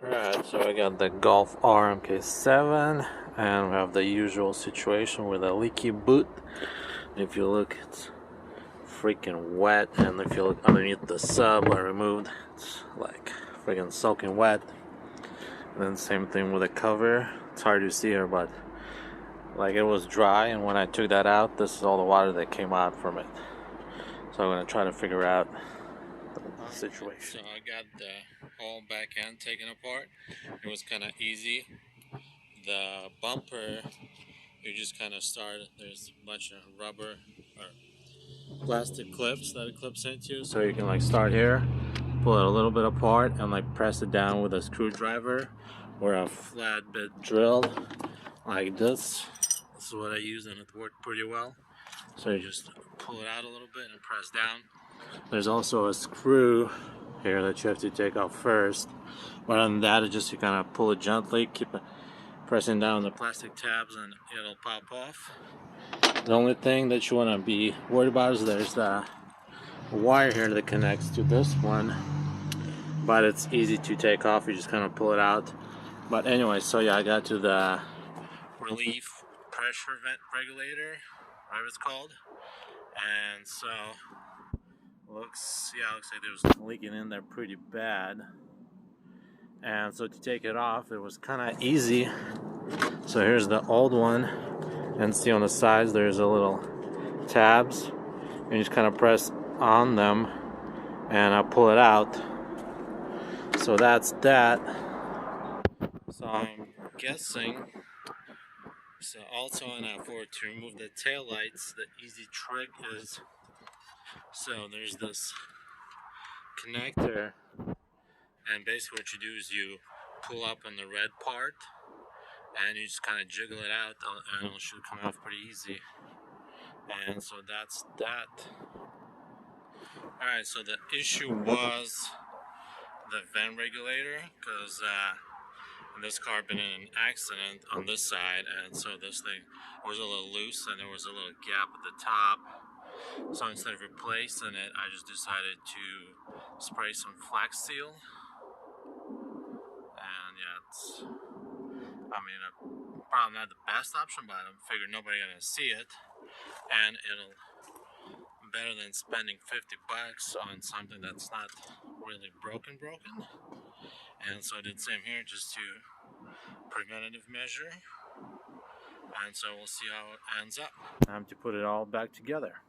Alright, so I got the Golf R mk7 and we have the usual situation with a leaky boot. If you look, it's freaking wet, and if you look underneath the sub I removed, it's like freaking soaking wet. And then same thing with the cover. It's hard to see here, but like it was dry, and when I took that out, this is all the water that came out from it. So I'm gonna try to figure out the situation. So I got the whole back end taken apart. It was kind of easy. The bumper, you just kind of start. There's a bunch of rubber or plastic clips that it clips into, so you can like start here, pull it a little bit apart, and like press it down with a screwdriver or a flat bit drill like this. This is what I use, and it worked pretty well. So you just pull it out a little bit and press down. There's also a screw here that you have to take off first, but other than that, it's just you kind of pull it gently, keep pressing down the plastic tabs, and it'll pop off. The only thing that you want to be worried about is there's the wire here that connects to this one, but it's easy to take off. You just kind of pull it out. But anyway, so yeah, I got to the relief pressure vent regulator, whatever it's called, and so looks like there's leaking in there pretty bad. And so to take it off, it was kind of easy. So here's the old one, and see on the sides there's a little tabs, and you just kind of press on them and I'll pull it out. So that's that. So I'm guessing, so also on that for to remove the tail lights, the easy trick is, so there's this connector, and basically what you do is you pull up on the red part and you just kind of jiggle it out, and it should come off pretty easy. And so that's that. Alright, so the issue was the vent regulator, because this car had been in an accident on this side, and so this thing was a little loose and there was a little gap at the top. So instead of replacing it, I just decided to spray some Flex Seal. And yeah, it's, I mean, probably not the best option, but I figured nobody gonna see it, and it'll better than spending $50 on something that's not really broken. And so I did the same here, just to preventative measure, and so we'll see how it ends up. Time to put it all back together.